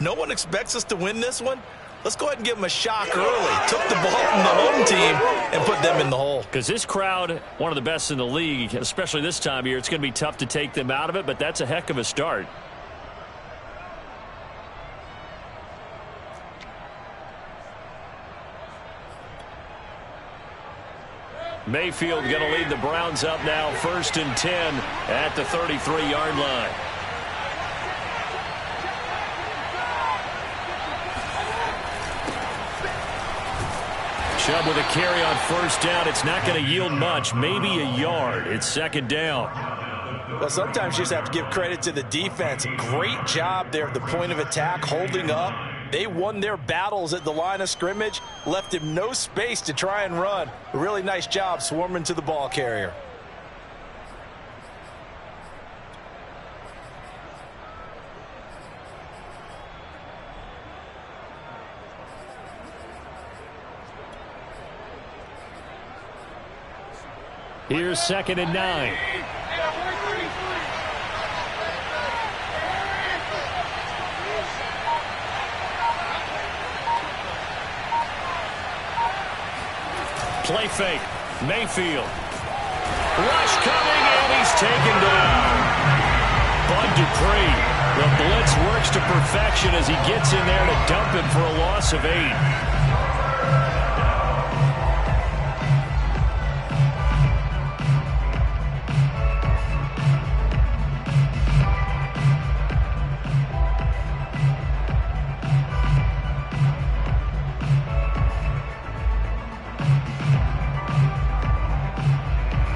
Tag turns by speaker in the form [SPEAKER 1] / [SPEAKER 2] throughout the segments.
[SPEAKER 1] No one expects us to win this one. Let's go ahead and give them a shock early. Took the ball from the home team and put them in the hole.
[SPEAKER 2] Because this crowd, one of the best in the league, especially this time of year, it's going to be tough to take them out of it, but that's a heck of a start. Mayfield going to lead the Browns up now, 1st and 10 at the 33-yard line. Chubb with a carry on 1st down. It's not going to yield much, maybe a yard. It's 2nd down.
[SPEAKER 1] Well, sometimes you just have to give credit to the defense. Great job there at the point of attack, holding up. They won their battles at the line of scrimmage, left him no space to try and run. A really nice job swarming to the ball carrier.
[SPEAKER 2] Here's 2nd and 9. Play fake. Mayfield. Rush coming, and he's taken down. Bud Dupree. The blitz works to perfection as he gets in there to dump him for a loss of 8.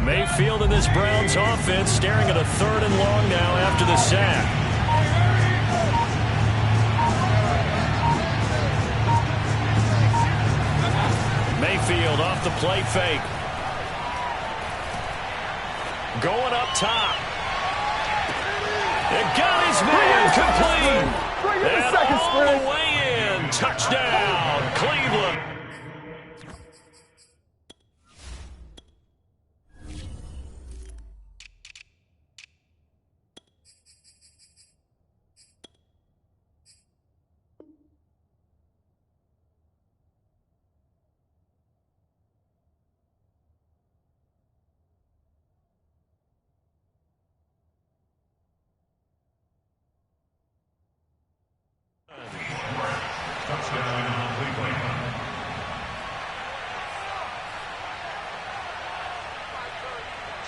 [SPEAKER 2] Mayfield in this Browns offense staring at a 3rd and long now after the sack. Mayfield off the play fake. Going up top. It got his man complete. And all the way in. Touchdown, Cleveland.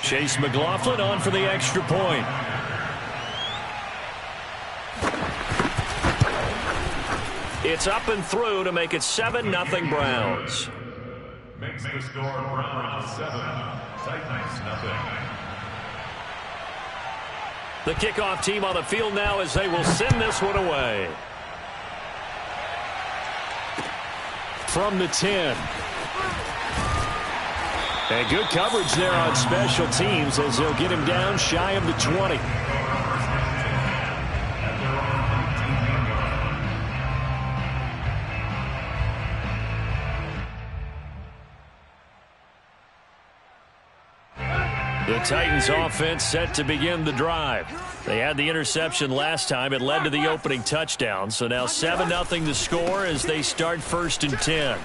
[SPEAKER 2] Chase McLaughlin on for the extra point. It's up and through to make it 7-0 Browns.
[SPEAKER 3] Makes the score Browns 7, Titans nothing.
[SPEAKER 2] The kickoff team on the field now as they will send this one away. From the 10. And good coverage there on special teams as they'll get him down shy of the 20. The Titans offense set to begin the drive. They had the interception last time. It led to the opening touchdown. So now 7-0 the score as they start 1st and 10.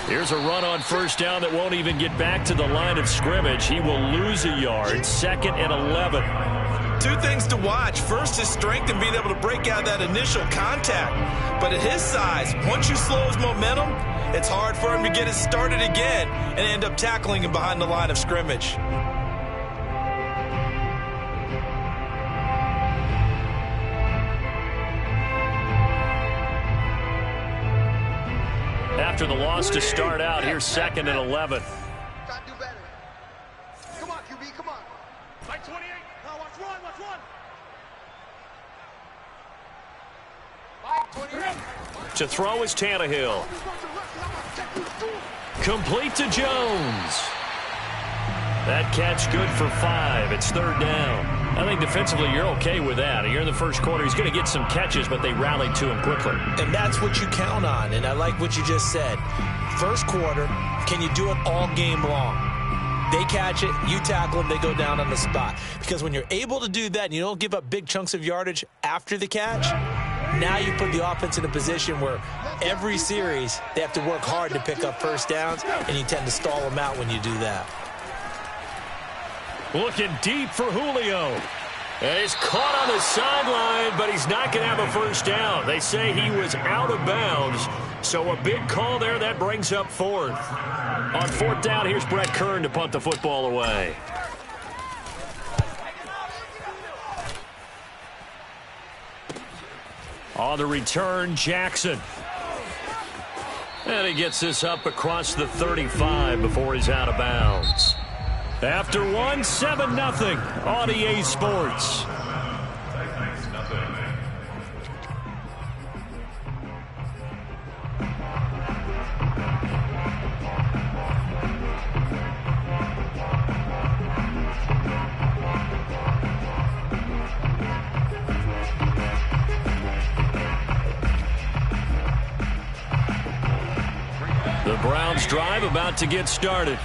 [SPEAKER 2] Here's a run on 1st down that won't even get back to the line of scrimmage. He will lose a yard. 2nd and 11.
[SPEAKER 1] 2 things to watch. First, his strength and being able to break out that initial contact. But at his size, once you slow his momentum, it's hard for him to get it started again and end up tackling him behind the line of scrimmage.
[SPEAKER 2] After the loss to start out, here's 2nd and 11.
[SPEAKER 4] Try to do better. Come on, QB, come on. Like 28. Now watch one, watch one. 28.
[SPEAKER 2] To throw is Tannehill. Complete to Jones. That catch good for 5. It's 3rd down. I think defensively you're okay with that. Here in the first quarter, he's going to get some catches, but they rallied to him quickly.
[SPEAKER 1] And that's what you count on, and I like what you just said. First quarter, can you do it all game long? They catch it, you tackle them, they go down on the spot. Because when you're able to do that and you don't give up big chunks of yardage after the catch, Now you put the offense in a position where every series they have to work hard to pick up first downs, and you tend to stall them out when you do that.
[SPEAKER 2] Looking deep for Julio. And he's caught on the sideline, but he's not going to have a first down. They say he was out of bounds, so a big call there. That brings up fourth. On fourth down, here's Brett Kern to punt the football away. On the return, Jackson. And he gets this up across the 35 before he's out of bounds. After one, 7-0 on EA Sports.
[SPEAKER 3] Titans nothing.
[SPEAKER 2] The Browns drive about to get started.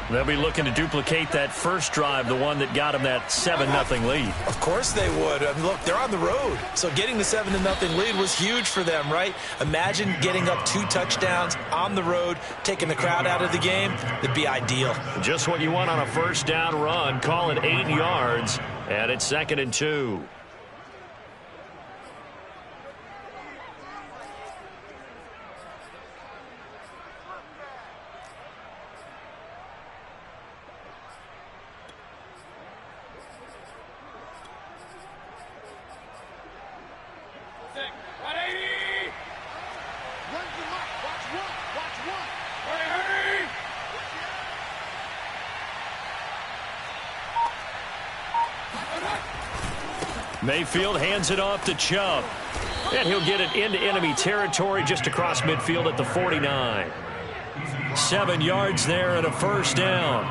[SPEAKER 2] They'll be looking to duplicate that first drive, the one that got them that 7-0 lead.
[SPEAKER 1] Of course they would. I mean, look, they're on the road. So getting the 7-0 lead was huge for them, right? Imagine getting up 2 touchdowns on the road, taking the crowd out of the game. That'd be ideal.
[SPEAKER 2] Just what you want on a first down run. Call it 8 yards, and it's 2nd and 2. Mayfield hands it off to Chubb. And he'll get it into enemy territory just across midfield at the 49. 7 yards there and a first down.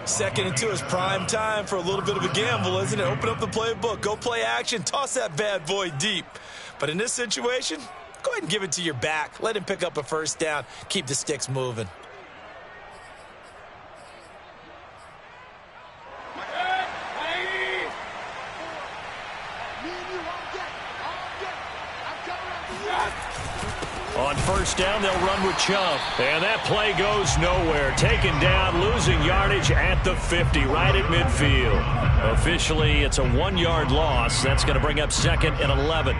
[SPEAKER 1] 2nd and 2 is prime time for a little bit of a gamble, isn't it? Open up the playbook, go play action, toss that bad boy deep. But in this situation, go ahead and give it to your back. Let him pick up a first down. Keep the sticks moving.
[SPEAKER 2] On first down, they'll run with Chubb. And that play goes nowhere. Taken down, losing yardage at the 50, right at midfield. Officially, it's a 1-yard loss. That's going to bring up 2nd and 11.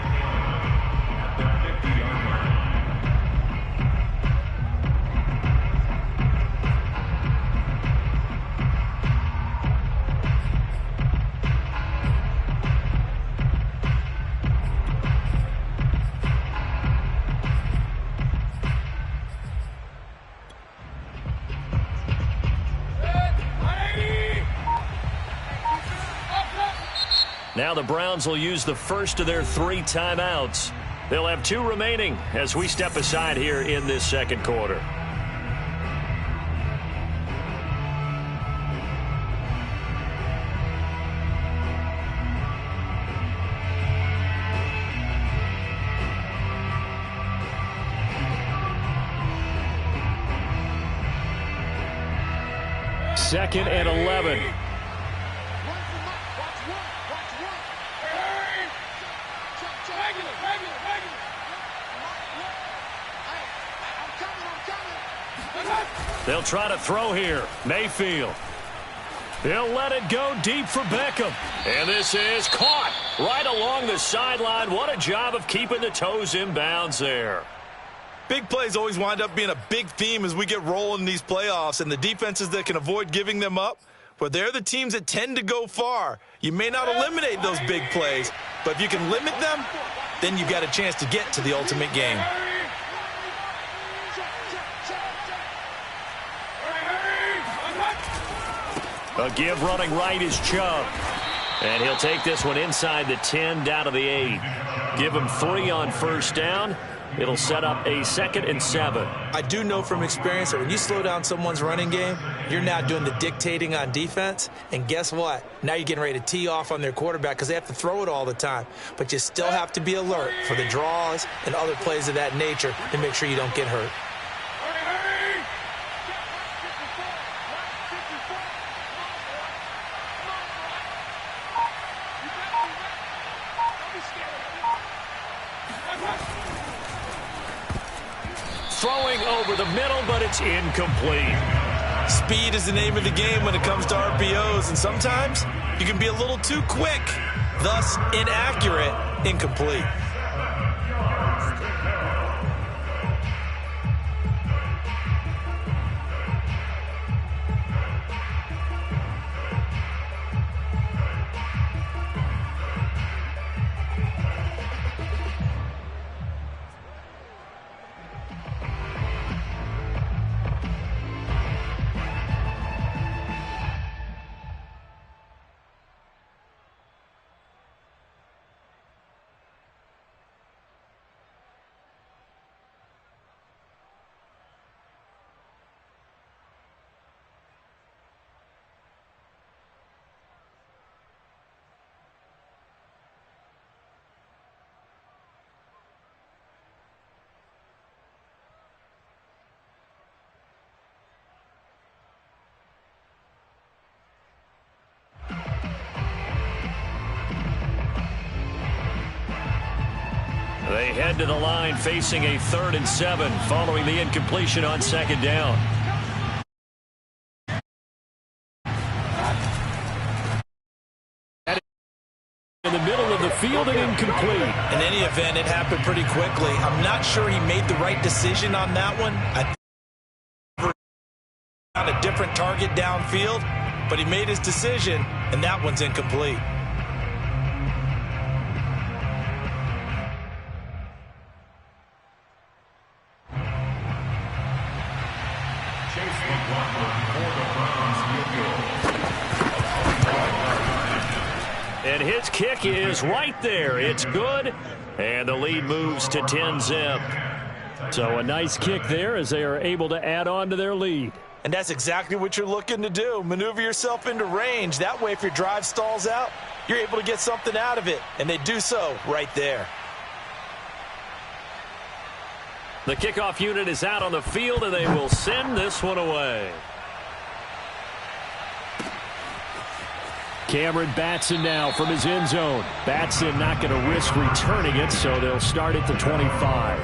[SPEAKER 2] Now the Browns will use the first of their 3 timeouts. They'll have 2 remaining as we step aside here in this second quarter. Second and 11. They'll try to throw here. Mayfield. He'll let it go deep for Beckham. And this is caught right along the sideline. What a job of keeping the toes in bounds there.
[SPEAKER 1] Big plays always wind up being a big theme as we get rolling in these playoffs, and the defenses that can avoid giving them up, well, they're the teams that tend to go far. You may not eliminate those big plays, but if you can limit them, then you've got a chance to get to the ultimate game.
[SPEAKER 2] A give running right is Chubb. And he'll take this one inside the 10 down to the 8. Give him 3 on first down. It'll set up a 2nd and 7.
[SPEAKER 1] I do know from experience that when you slow down someone's running game, you're now doing the dictating on defense. And guess what? Now you're getting ready to tee off on their quarterback because they have to throw it all the time. But you still have to be alert for the draws and other plays of that nature to make sure you don't get hurt.
[SPEAKER 2] Throwing over the middle, but it's incomplete.
[SPEAKER 1] Speed is the name of the game when it comes to RPOs, and sometimes you can be a little too quick, thus inaccurate, incomplete.
[SPEAKER 2] They head to the line facing a 3rd and 7 following the incompletion on 2nd down. In the middle of the field and incomplete.
[SPEAKER 1] In any event, it happened pretty quickly. I'm not sure he made the right decision on that one. I found a different target downfield, but he made his decision, and that one's incomplete.
[SPEAKER 2] And his kick is right there. It's good. And the lead moves to 10-zip. So a nice kick there as they are able to add on to their lead.
[SPEAKER 1] And that's exactly what you're looking to do. Maneuver yourself into range. That way, if your drive stalls out, you're able to get something out of it. And they do so right there.
[SPEAKER 2] The kickoff unit is out on the field, and they will send this one away. Cameron Batson now from his end zone. Batson not going to risk returning it, so they'll start at the 25.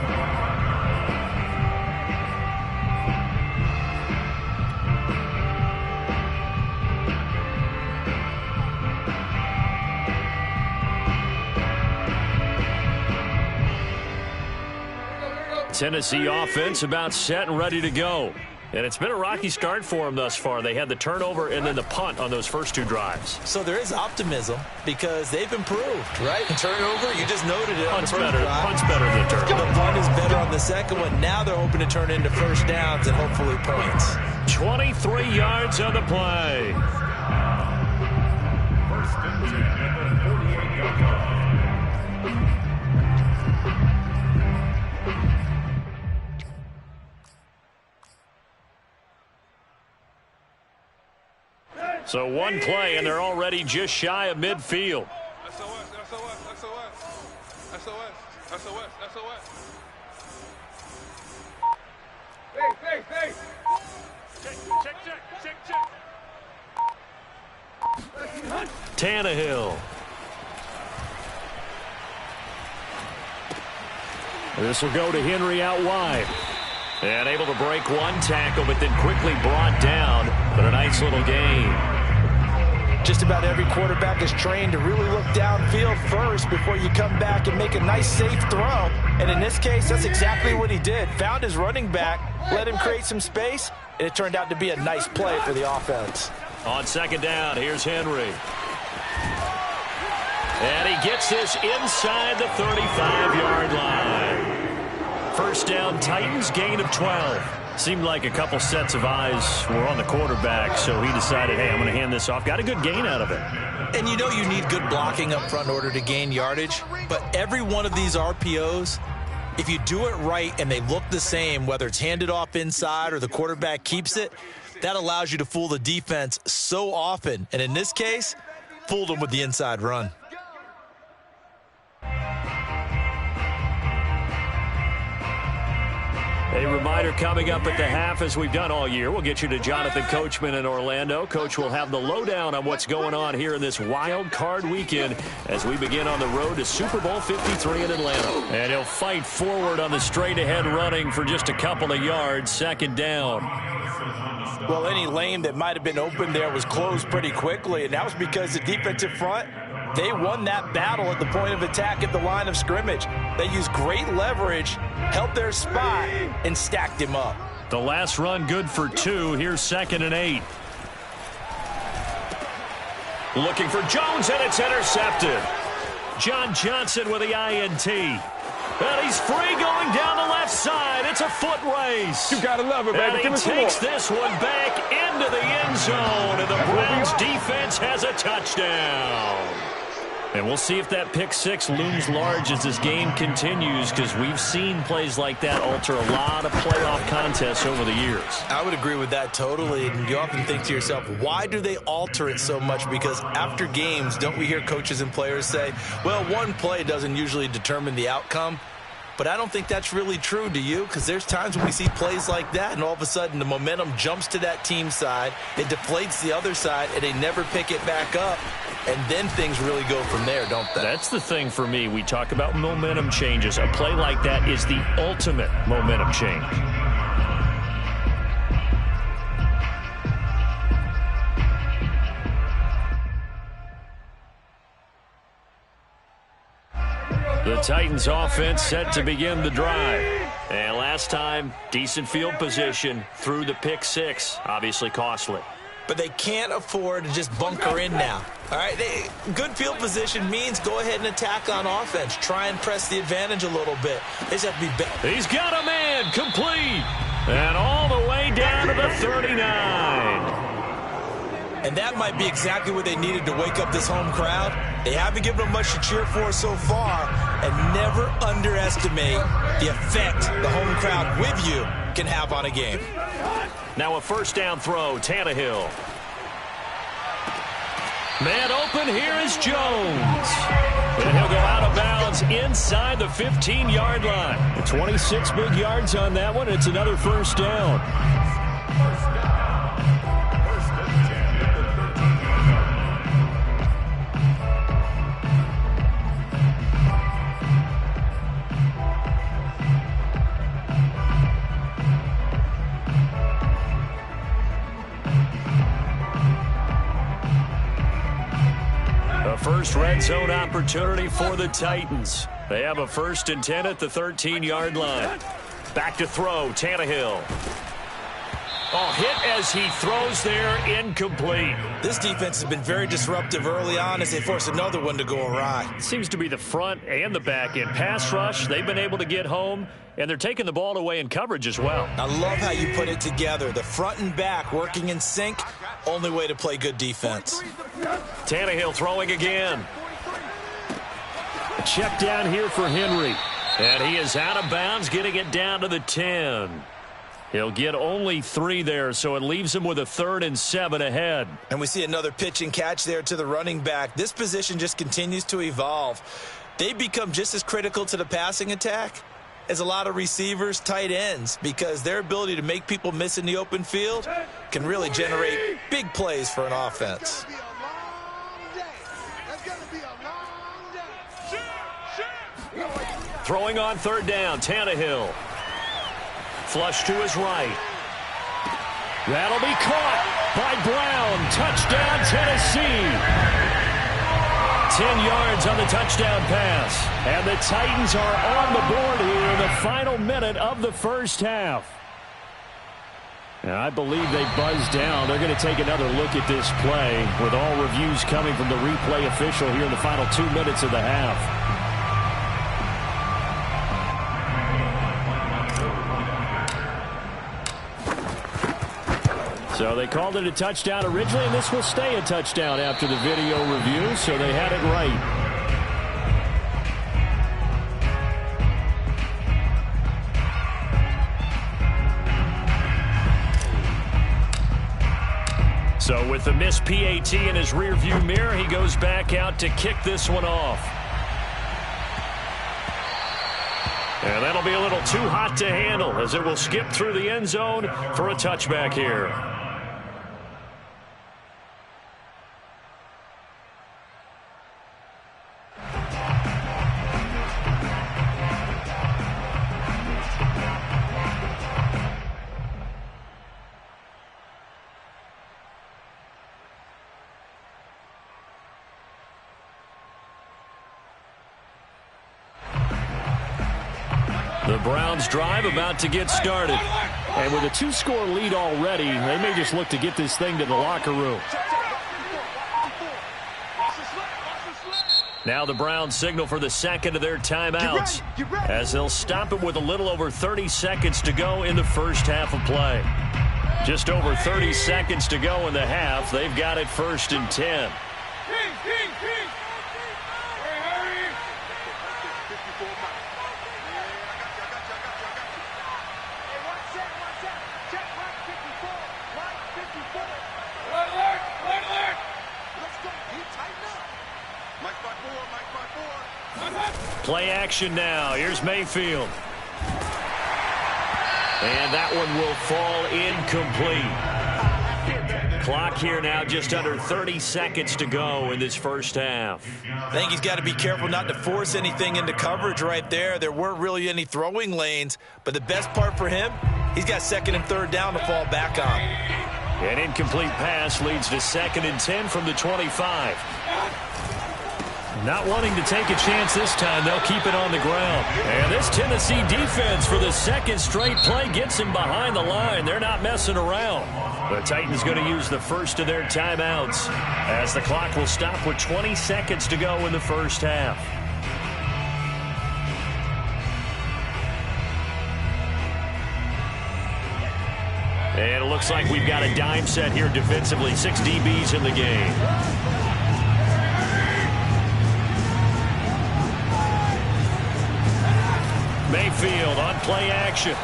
[SPEAKER 2] Tennessee offense about set and ready to go. And it's been a rocky start for them thus far. They had the turnover and then the punt on those first 2 drives.
[SPEAKER 1] So there is optimism because they've improved, right? Turnover, you just noted it.
[SPEAKER 2] Punt's better. Punt's better than turnover.
[SPEAKER 1] The punt is better on the second one. Now they're hoping to turn into first downs and hopefully points.
[SPEAKER 2] 23 yards on the play.
[SPEAKER 3] First and 10 at the 48-yard line.
[SPEAKER 2] So one play, and they're already just shy of midfield. Tannehill. This will go to Henry out wide. And able to break one tackle, but then quickly brought down. But a nice little gain.
[SPEAKER 1] Just about every quarterback is trained to really look downfield first before you come back and make a nice, safe throw. And in this case, that's exactly what he did. Found his running back, let him create some space, and it turned out to be a nice play for the offense.
[SPEAKER 2] On 2nd down, here's Henry. And he gets this inside the 35-yard line. First down, Titans, gain of 12. Seemed like a couple sets of eyes were on the quarterback, so he decided, hey, I'm going to hand this off. Got a good gain out of it.
[SPEAKER 1] And you know you need good blocking up front in order to gain yardage, but every one of these RPOs, if you do it right and they look the same, whether it's handed off inside or the quarterback keeps it, that allows you to fool the defense so often. And in this case, fooled them with the inside run.
[SPEAKER 2] A reminder coming up at the half, as we've done all year. We'll get you to Jonathan Coachman in Orlando. Coach will have the lowdown on what's going on here in this wild card weekend as we begin on the road to Super Bowl 53 in Atlanta. And he'll fight forward on the straight-ahead running for just a couple of yards, second down.
[SPEAKER 1] Well, any lane that might have been open there was closed pretty quickly, and that was because the defensive front, they won that battle at the point of attack at the line of scrimmage. They used great leverage, held their spot, and stacked him up.
[SPEAKER 2] The last run good for 2. Here's 2nd and 8. Looking for Jones, and it's intercepted. John Johnson with the INT. And he's free going down the left side. It's a foot race.
[SPEAKER 5] You got to love it, baby.
[SPEAKER 2] And he takes this one back into the end zone, and the Browns defense has a touchdown. And we'll see if that pick 6 looms large as this game continues, because we've seen plays like that alter a lot of playoff contests over the years.
[SPEAKER 1] I would agree with that totally. And you often think to yourself, why do they alter it so much? Because after games, don't we hear coaches and players say, well, one play doesn't usually determine the outcome? But I don't think that's really true, do you? Because there's times when we see plays like that, and all of a sudden the momentum jumps to that team side, it deflates the other side, and they never pick it back up. And then things really go from there, don't they?
[SPEAKER 2] That's the thing for me. We talk about momentum changes. A play like that is the ultimate momentum change. The Titans offense set to begin the drive. And last time, decent field position through the pick 6. Obviously costly.
[SPEAKER 1] But they can't afford to just bunker in now. All right, good field position means go ahead and attack on offense. Try and press the advantage a little bit. They just have to be better.
[SPEAKER 2] He's got a man, complete. And all the way down to the 39.
[SPEAKER 1] And that might be exactly what they needed to wake up this home crowd. They haven't given them much to cheer for so far, and never underestimate the effect the home crowd with you can have on a game.
[SPEAKER 2] Now a first down throw, Tannehill. Man open, here is Jones. And he'll go out of bounds inside the 15-yard line. 26 big yards on that one. It's another first down. First red zone opportunity for the Titans. They have a 1st and 10 at the 13-yard line. Back to throw, Tannehill. Oh, hit as he throws there, incomplete.
[SPEAKER 1] This defense has been very disruptive early on as they force another one to go awry.
[SPEAKER 2] Seems to be the front and the back end. Pass rush, they've been able to get home, and they're taking the ball away in coverage as well.
[SPEAKER 1] I love how you put it together. The front and back working in sync, only way to play good defense.
[SPEAKER 2] Tannehill throwing again. A check down here for Henry. And he is out of bounds, getting it down to the 10. He'll get only 3 there, so it leaves him with a 3rd and 7 ahead.
[SPEAKER 1] And we see another pitch and catch there to the running back. This position just continues to evolve. They become just as critical to the passing attack as a lot of receivers, tight ends, because their ability to make people miss in the open field can really generate big plays for an offense.
[SPEAKER 2] Throwing on 3rd down, Tannehill. Flush to his right. That'll be caught by Brown. Touchdown, Tennessee. 10 yards on the touchdown pass. And the Titans are on the board here in the final minute of the first half. And I believe they buzzed down. They're going to take another look at this play with all reviews coming from the replay official here in the final 2 minutes of the half. So they called it a touchdown originally, and this will stay a touchdown after the video review, so they had it right. So with the missed PAT in his rearview mirror, he goes back out to kick this one off. And that'll be a little too hot to handle as it will skip through the end zone for a touchback here. The Browns drive about to get started.
[SPEAKER 5] And with a 2-score lead already, they may just look to get this thing to the locker room.
[SPEAKER 2] Now the Browns signal for the second of their timeouts as they'll stop it with a little over 30 seconds to go in the first half of play. Just over 30 seconds to go in the half. They've got it 1st and 10. Play action now. Here's Mayfield. And that one will fall incomplete. Clock here now just under 30 seconds to go in this first half.
[SPEAKER 1] I think he's got to be careful not to force anything into coverage right there. There weren't really any throwing lanes, but the best part for him, he's got 2nd and 3rd down to fall back on.
[SPEAKER 2] An incomplete pass leads to 2nd and 10 from the 25.
[SPEAKER 5] Not wanting to take a chance this time, they'll keep it on the ground.
[SPEAKER 2] And this Tennessee defense for the second straight play gets him behind the line. They're not messing around. The Titans going to use the first of their timeouts as the clock will stop with 20 seconds to go in the first half. And it looks like we've got a dime set here defensively. 6 DBs in the game. Mayfield on play action.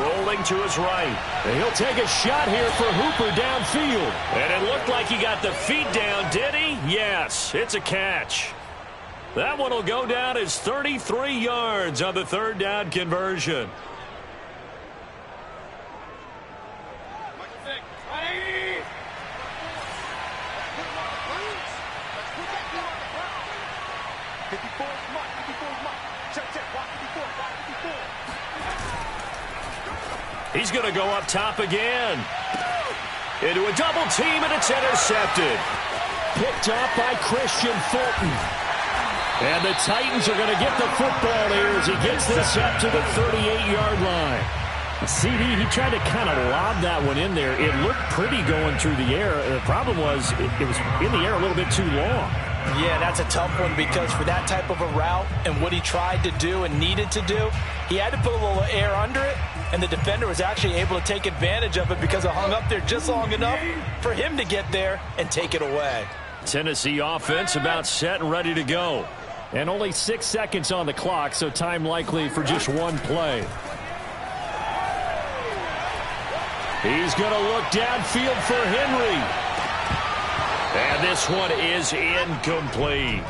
[SPEAKER 2] Rolling to his right.
[SPEAKER 5] And he'll take a shot here for Hooper downfield.
[SPEAKER 2] And it looked like he got the feet down, did he? Yes, it's a catch. That one will go down as 33 yards on the 3rd down conversion. He's going to go up top again. Into a double team, and it's intercepted.
[SPEAKER 5] Picked off by Christian Fulton. And the Titans are going to get the football here as he gets this up to the 38-yard line. CD, he tried to kind of lob that one in there. It looked pretty going through the air. The problem was it was in the air a little bit too long.
[SPEAKER 1] Yeah, that's a tough one because for that type of a route and what he tried to do and needed to do, he had to put a little air under it, and the defender was actually able to take advantage of it because it hung up there just long enough for him to get there and take it away.
[SPEAKER 2] Tennessee offense about set and ready to go.
[SPEAKER 5] And only 6 seconds on the clock, so time likely for just one play.
[SPEAKER 2] He's going to look downfield for Henry. And this one is incomplete.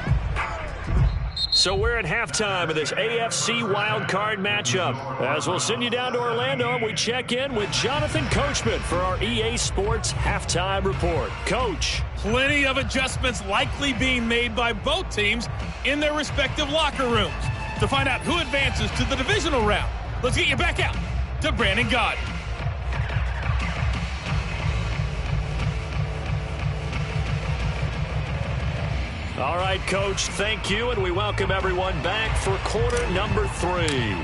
[SPEAKER 2] So we're at halftime of this AFC wildcard matchup. As we'll send you down to Orlando, we check in with Jonathan Coachman for our EA Sports Halftime Report. Coach.
[SPEAKER 6] Plenty of adjustments likely being made by both teams in their respective locker rooms. To find out who advances to the divisional round, let's get you back out to Brandon Gaudin.
[SPEAKER 2] All right, Coach, thank you, and we welcome everyone back for quarter number 3.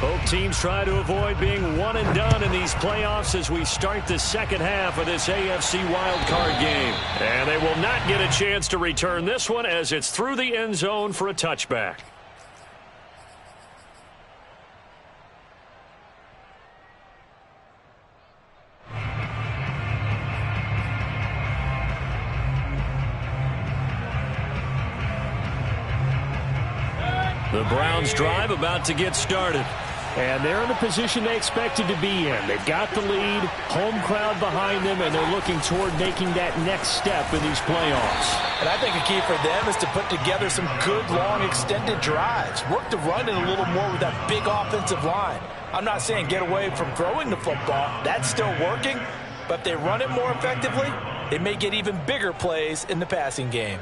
[SPEAKER 2] Both teams try to avoid being one and done in these playoffs as we start the second half of this AFC wildcard game. And they will not get a chance to return this one as it's through the end zone for a touchback. The Browns drive about to get started.
[SPEAKER 5] And they're in the position they expected to be in. They've got the lead, home crowd behind them, and they're looking toward making that next step in these playoffs.
[SPEAKER 1] And I think a key for them is to put together some good, long, extended drives. Work the run in a little more with that big offensive line. I'm not saying get away from throwing the football. That's still working. But if they run it more effectively, they may get even bigger plays in the passing game.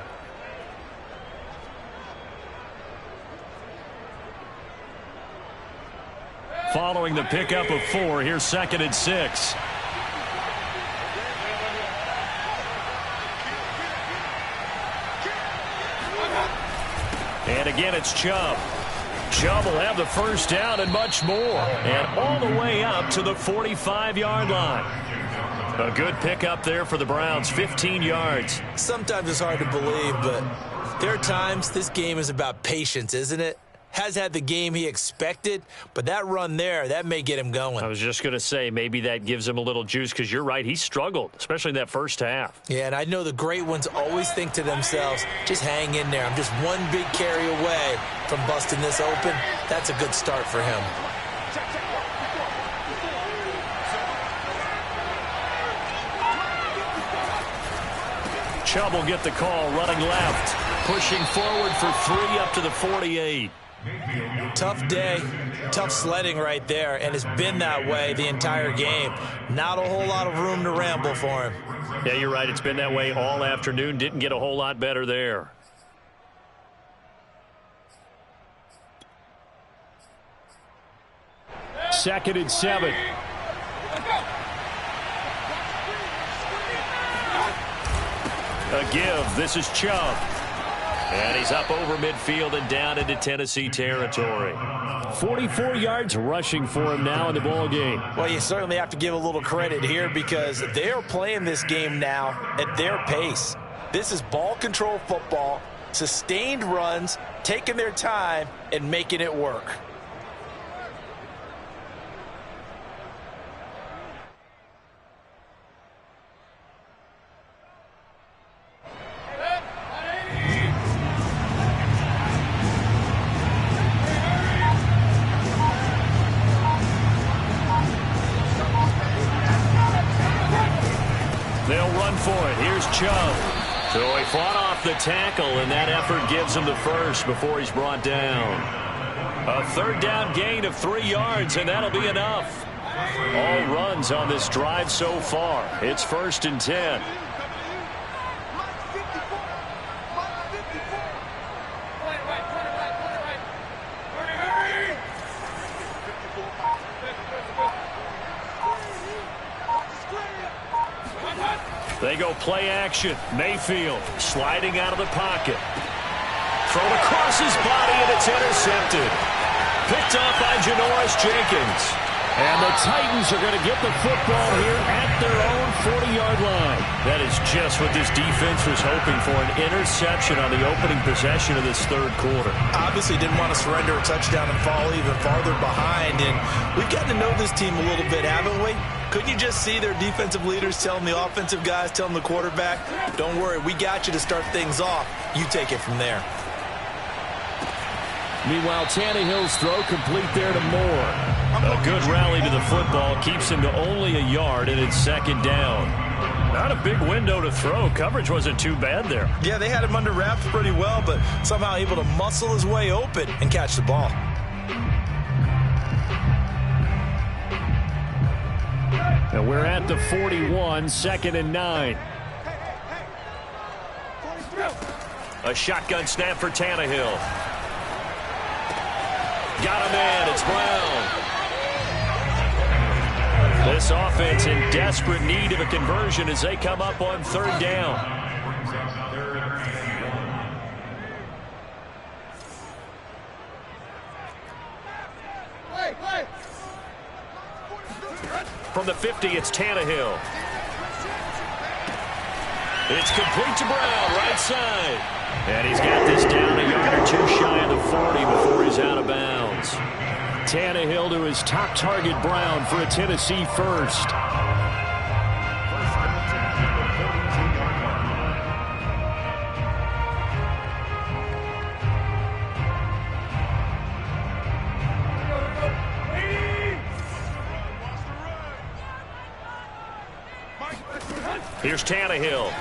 [SPEAKER 2] Following the pickup of 4, here's 2nd and 6. And again, it's Chubb. Chubb will have the first down and much more. And all the way up to the 45-yard line. A good pickup there for the Browns, 15 yards.
[SPEAKER 1] Sometimes it's hard to believe, but there are times this game is about patience, isn't it? Has had the game he expected, but that run there, that may get him going.
[SPEAKER 2] I was just going to say, maybe that gives him a little juice, because you're right, he struggled, especially in that first half.
[SPEAKER 1] Yeah, and I know the great ones always think to themselves, just hang in there. I'm just one big carry away from busting this open. That's a good start for him.
[SPEAKER 2] Chubb will get the call, running left, pushing forward for 3 up to the 48.
[SPEAKER 1] Tough day, tough sledding right there, and it's been that way the entire game. Not a whole lot of room to ramble for him.
[SPEAKER 2] Yeah, you're right. It's been that way all afternoon. Didn't get a whole lot better there.
[SPEAKER 5] Second and 7.
[SPEAKER 2] A give. This is Chubb. And he's up over midfield and down into Tennessee territory.
[SPEAKER 5] 44 yards rushing for him now in the ball game.
[SPEAKER 1] Well, you certainly have to give a little credit here because they are playing this game now at their pace. This is ball control football, sustained runs, taking their time, and making it work.
[SPEAKER 2] They'll run for it. Here's Chubb. So he fought off the tackle, and that effort gives him the first before he's brought down. A third down gain of 3 yards, and that'll be enough. All runs on this drive so far. It's 1st and 10. They go play action. Mayfield sliding out of the pocket. Thrown across his body, and it's intercepted. Picked off by Janoris Jenkins.
[SPEAKER 5] And the Titans are going to get the football here at their own 40-yard line.
[SPEAKER 2] That is just what this defense was hoping for, an interception on the opening possession of this third quarter.
[SPEAKER 1] Obviously didn't want to surrender a touchdown and fall even farther behind. And we've gotten to know this team a little bit, haven't we? Couldn't you just see their defensive leaders telling the offensive guys, telling the quarterback, don't worry, we got you to start things off. You take it from there.
[SPEAKER 5] Meanwhile, Tannehill's throw complete there to Moore.
[SPEAKER 2] A good rally to the football keeps him to only a yard, and it's 2nd down. Not a big window to throw. Coverage wasn't too bad there.
[SPEAKER 1] Yeah, they had him under wraps pretty well, but somehow able to muscle his way open and catch the ball.
[SPEAKER 5] And we're at the 41, 2nd and 9.
[SPEAKER 2] A shotgun snap for Tannehill. Got a man. It's Brown. This offense in desperate need of a conversion as they come up on 3rd down. From the 50, it's Tannehill. It's complete to Brown, right side. And he's got this down a yard or 2 shy of the 40 before he's out of bounds.
[SPEAKER 5] Tannehill to his top target, Brown, for a Tennessee first.
[SPEAKER 2] Here's Tannehill.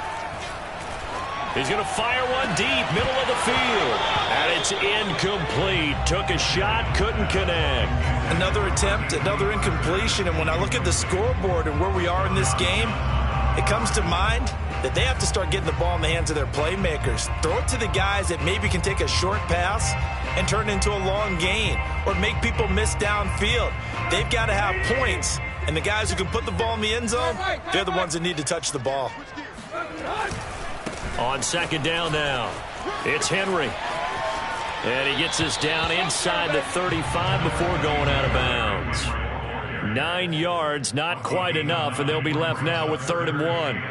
[SPEAKER 2] He's going to fire one deep, middle of the field. And it's incomplete. Took a shot, couldn't connect.
[SPEAKER 1] Another attempt, another incompletion. And when I look at the scoreboard and where we are in this game, it comes to mind that they have to start getting the ball in the hands of their playmakers. Throw it to the guys that maybe can take a short pass and turn it into a long gain or make people miss downfield. They've got to have points, and the guys who can put the ball in the end zone, they're the ones that need to touch the ball.
[SPEAKER 2] On second down now, it's Henry. And he gets us down inside the 35 before going out of bounds. 9 yards, not quite enough, and they'll be left now with 3rd and 1.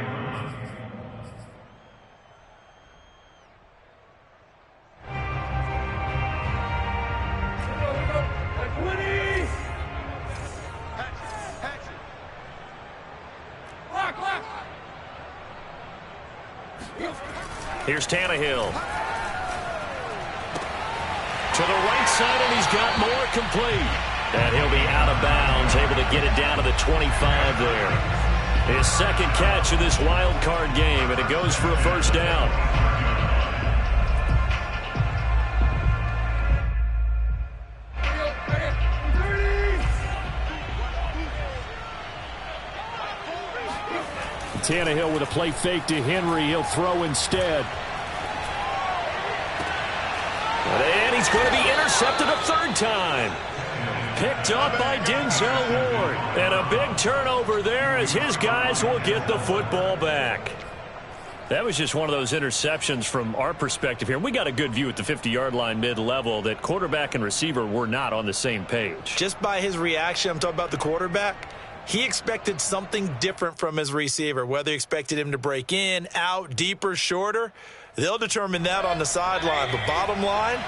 [SPEAKER 2] Here's Tannehill. To the right side, and he's got more complete. And he'll be out of bounds, able to get it down to the 25 there. His second catch of this wild card game, and it goes for a first down.
[SPEAKER 5] Tannehill with a play fake to Henry. He'll throw instead.
[SPEAKER 2] And he's going to be intercepted a 3rd time. Picked up by Denzel Ward. And a big turnover there as his guys will get the football back. That was just one of those interceptions from our perspective here. We got a good view at the 50-yard line mid-level that quarterback and receiver were not on the same page.
[SPEAKER 1] Just by his reaction, I'm talking about the quarterback, he expected something different from his receiver, whether he expected him to break in, out, deeper, shorter. They'll determine that on the sideline. But bottom line,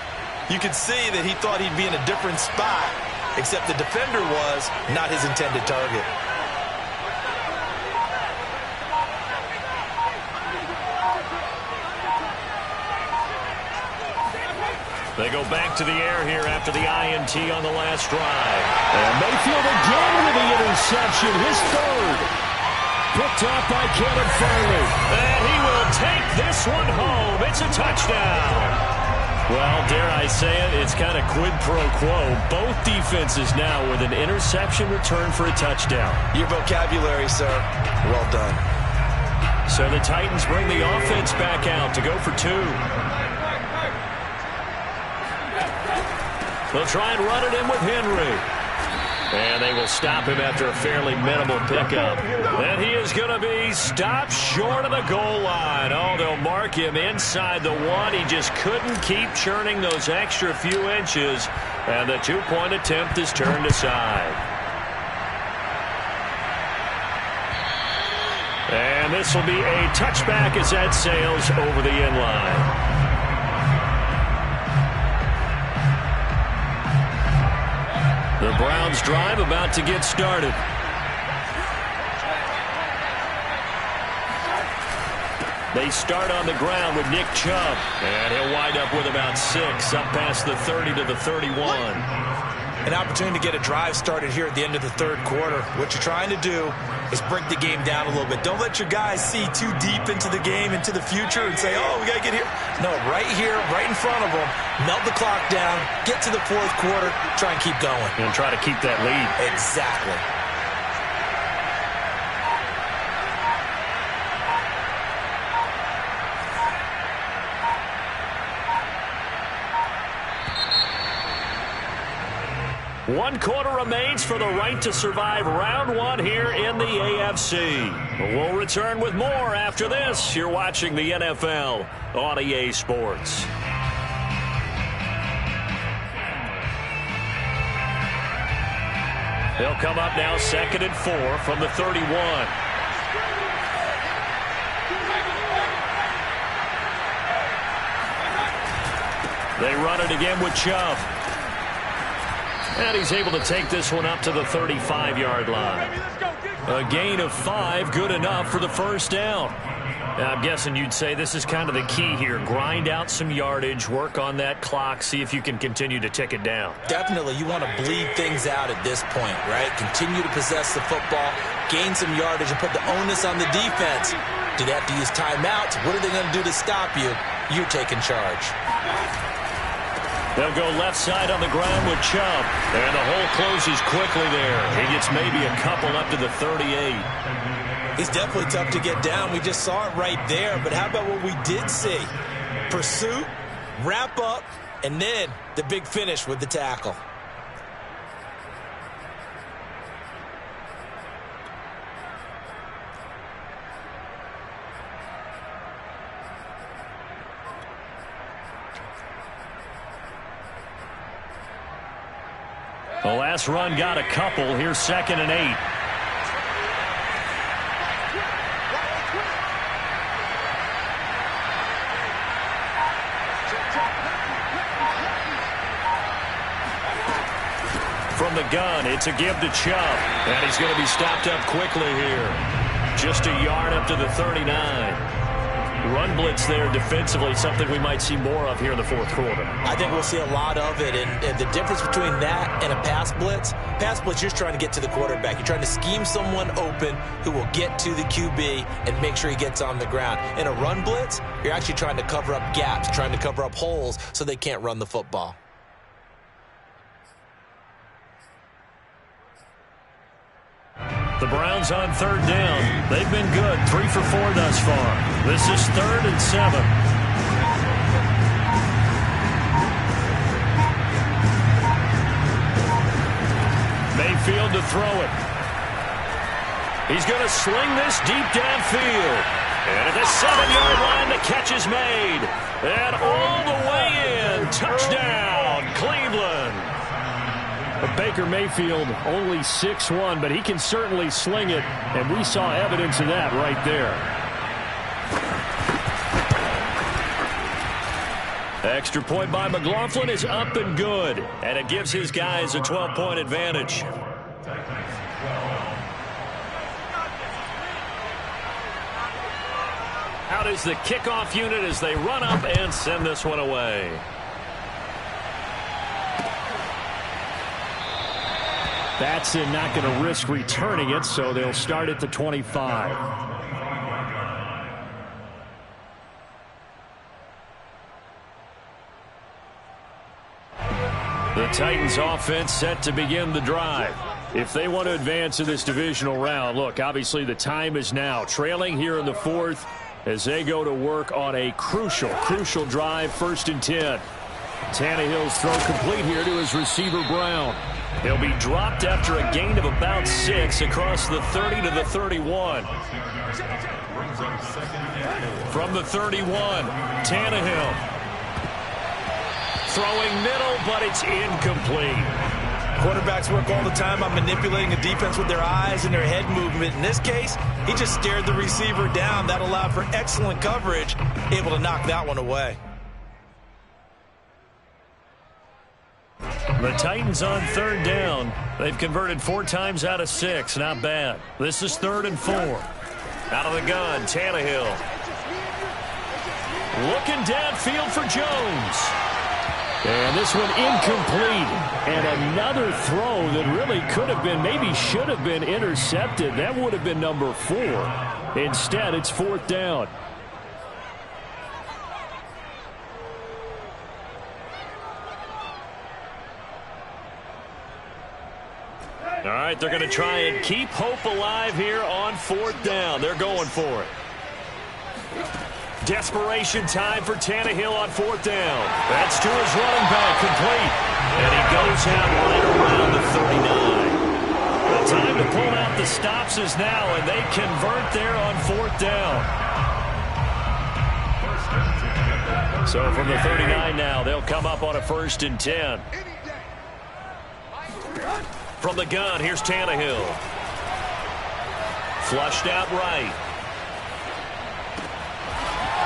[SPEAKER 1] you could see that he thought he'd be in a different spot, except the defender was not his intended target.
[SPEAKER 2] They go back to the air here after the INT on the last drive.
[SPEAKER 5] And Mayfield again with the interception, his 3rd. Picked up by Caleb Farley.
[SPEAKER 2] And he will take this one home. It's a touchdown. Well, dare I say it, it's kind of quid pro quo. Both defenses now with an interception return for a touchdown.
[SPEAKER 1] Your vocabulary, sir. Well done.
[SPEAKER 2] So the Titans bring the offense back out to go for 2. They'll try and run it in with Henry. And they will stop him after a fairly minimal pickup. And he is going to be stopped short of the goal line. Oh, they'll mark him inside the 1. He just couldn't keep churning those extra few inches. And the 2-point attempt is turned aside. And this will be a touchback as that sails over the end line. The Browns drive about to get started. They start on the ground with Nick Chubb. And he'll wind up with about 6 up past the 30 to the 31.
[SPEAKER 1] An opportunity to get a drive started here at the end of the 3rd quarter. What you're trying to do is break the game down a little bit. Don't let your guys see too deep into the game, into the future, and say, oh, we got to get here. No, right here, right in front of them, melt the clock down, get to the 4th quarter, try and keep going.
[SPEAKER 2] And try to keep that lead.
[SPEAKER 1] Exactly.
[SPEAKER 2] One quarter remains for the right to survive round 1 here in the AFC. We'll return with more after this. You're watching the NFL on EA Sports. They'll come up now 2nd and 4 from the 31. They run it again with Chubb. And he's able to take this one up to the 35-yard line. A gain of 5, good enough for the first down. I'm guessing you'd say this is kind of the key here. Grind out some yardage, work on that clock, see if you can continue to tick it down.
[SPEAKER 1] Definitely, you want to bleed things out at this point, right? Continue to possess the football, gain some yardage, and put the onus on the defense. Do they have to use timeouts? What are they going to do to stop you? You're taking charge.
[SPEAKER 2] They'll go left side on the ground with Chubb. And the hole closes quickly there. He gets maybe a couple up to the 38.
[SPEAKER 1] He's definitely tough to get down. We just saw it right there. But how about what we did see? Pursuit, wrap up, and then the big finish with the tackle.
[SPEAKER 2] The last run got a couple. Here's 2nd and 8. From the gun, it's a give to Chubb. And he's going to be stopped up quickly here. Just a yard up to the 39. Run blitz there defensively, something we might see more of here in the fourth quarter.
[SPEAKER 1] I think we'll see a lot of it, and the difference between that and a pass blitz, you're just trying to get to the quarterback. You're trying to scheme someone open who will get to the QB and make sure he gets on the ground. In a run blitz, you're actually trying to cover up gaps, trying to cover up holes so they can't run the football.
[SPEAKER 2] The Browns on 3rd down. They've been good, 3 for 4 thus far. This is 3rd and 7. Mayfield to throw it. He's going to sling this deep downfield. And at the 7-yard line, the catch is made. And all the way in. Touchdown, Cleveland.
[SPEAKER 5] But Baker Mayfield only 6'1", but he can certainly sling it, and we saw evidence of that right there.
[SPEAKER 2] Extra point by McLaughlin is up and good, and it gives his guys a 12-point advantage. Out is the kickoff unit as they run up and send this one away.
[SPEAKER 5] Batson not going to risk returning it, so they'll start at the 25.
[SPEAKER 2] The Titans offense set to begin the drive. If they want to advance in this divisional round, look, obviously the time is now. Trailing here in the 4th as they go to work on a crucial drive, 1st and 10. Tannehill's throw complete here to his receiver, Brown. He'll be dropped after a gain of about 6 across the 30 to the 31. From the 31, Tannehill. Throwing middle, but it's incomplete.
[SPEAKER 1] Quarterbacks work all the time on manipulating a defense with their eyes and their head movement. In this case, he just stared the receiver down. That allowed for excellent coverage, able to knock that one away.
[SPEAKER 2] The Titans on 3rd down. They've converted 4 times out of 6. Not bad. This is 3rd and 4. Out of the gun, Tannehill. Looking downfield for Jones.
[SPEAKER 5] And this one incomplete. And another throw that really could have been, maybe should have been intercepted. That would have been number 4. Instead, it's 4th down.
[SPEAKER 2] All right, they're going to try and keep hope alive here on 4th down. They're going for it. Desperation time for Tannehill on 4th down. That's to his running back, complete. And he goes out right around the 39. The time to pull out the stops is now, and they convert there on 4th down. So from the 39 now, they'll come up on a 1st and 10. From the gun, here's Tannehill. Flushed out right.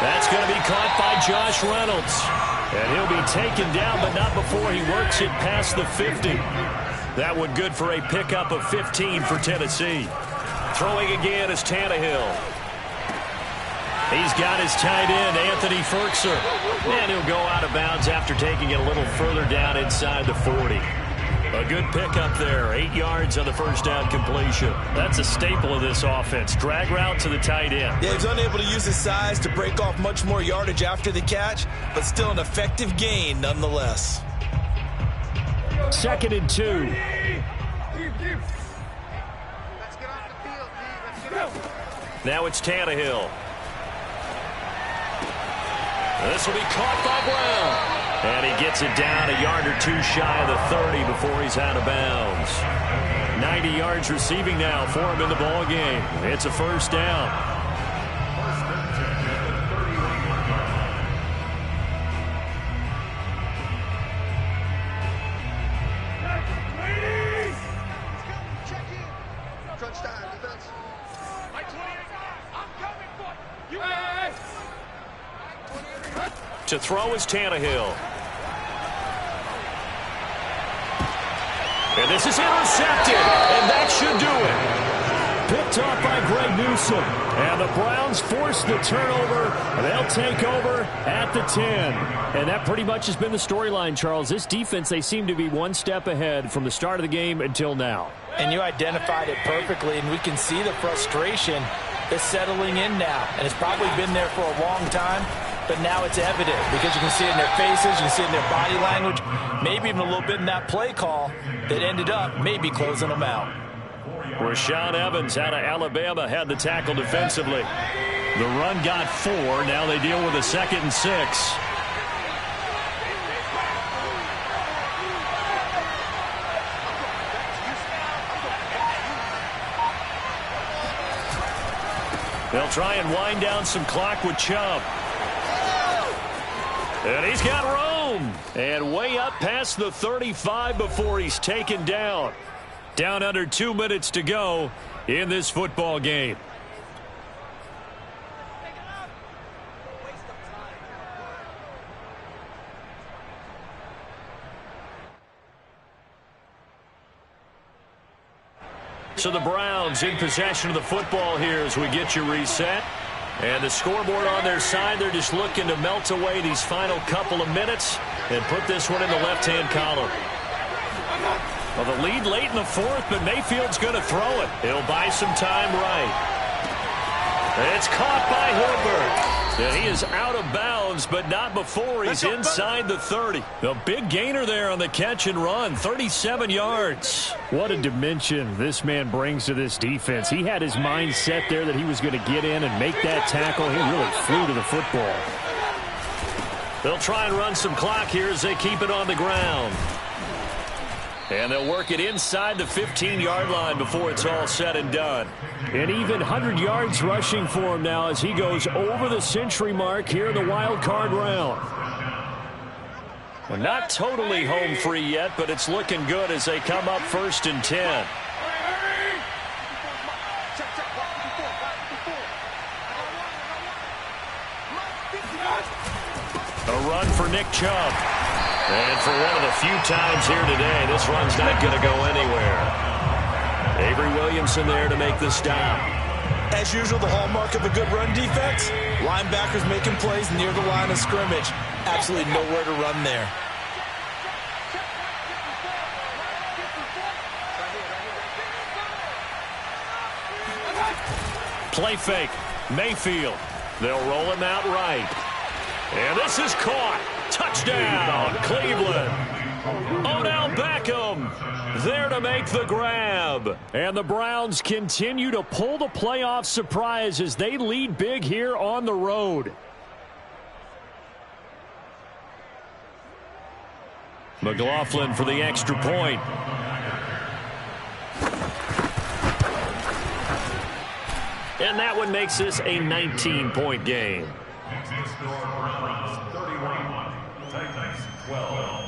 [SPEAKER 2] That's going to be caught by Josh Reynolds. And he'll be taken down, but not before he works it past the 50. That one good for a pickup of 15 for Tennessee. Throwing again is Tannehill. He's got his tight end, Anthony Firkser. And he'll go out of bounds after taking it a little further down inside the 40. A good pickup there. 8 yards on the first down completion. That's a staple of this offense. Drag route to the tight end.
[SPEAKER 1] Yeah, he's unable to use his size to break off much more yardage after the catch, but still an effective gain nonetheless.
[SPEAKER 5] 2nd and 2.
[SPEAKER 4] Let's get off the field, Let's get off.
[SPEAKER 2] Now it's Tannehill. This will be caught by Brown. And he gets it down a yard or two shy of the 30 before he's out of bounds. 90 yards receiving now for him in the ball game. It's a first down.
[SPEAKER 4] Check in. Crunch time, defense. I'm coming for you.
[SPEAKER 2] To throw is Tannehill. And this is intercepted, and that should do it.
[SPEAKER 5] Picked off by Greg Newsome. And the Browns force the turnover. They'll take over at the 10. And that pretty much has been the storyline, Charles. This defense, they seem to be one step ahead from the start of the game until now.
[SPEAKER 1] And you identified it perfectly, and we can see the frustration that's settling in now. And it's probably been there for a long time. But now it's evident because you can see it in their faces, you can see it in their body language, maybe even a little bit in that play call that ended up maybe closing them out.
[SPEAKER 2] Rashaan Evans out of Alabama had the tackle defensively. The run got 4. Now they deal with a 2nd and 6. They'll try and wind down some clock with Chubb. And he's got room. And way up past the 35 before he's taken down. Down under 2 minutes to go in this football game. So the Browns in possession of the football here as we get you reset. And the scoreboard on their side, they're just looking to melt away these final couple of minutes and put this one in the left-hand column. Well, the lead late in the 4th, but Mayfield's going to throw it. He'll buy some time right. It's caught by Hilbert. And he is out of bounds, but not before he's inside the 30. The big gainer there on the catch and run, 37 yards.
[SPEAKER 5] What a dimension this man brings to this defense. He had his mind set there that he was going to get in and make that tackle. He really flew to the football.
[SPEAKER 2] They'll try and run some clock here as they keep it on the ground. And they'll work it inside the 15-yard line before it's all said and done.
[SPEAKER 5] And even 100 yards rushing for him now as he goes over the century mark here in the wild card round.
[SPEAKER 2] Well, not totally home free yet, but it's looking good as they come up 1st and 10. A run for Nick Chubb. And for one of the few times here today, this run's not going to go anywhere. Avery Williamson there to make the stop.
[SPEAKER 1] As usual, the hallmark of a good run defense, linebackers making plays near the line of scrimmage. Absolutely nowhere to run there.
[SPEAKER 2] Play fake. Mayfield. They'll roll him out right. And this is caught. Touchdown, Cleveland. Odell Beckham there to make the grab.
[SPEAKER 5] And the Browns continue to pull the playoff surprise as they lead big here on the road.
[SPEAKER 2] McLaughlin for the extra point. And that one makes this a 19-point game.
[SPEAKER 3] Next score, Browns 31, Titans 12.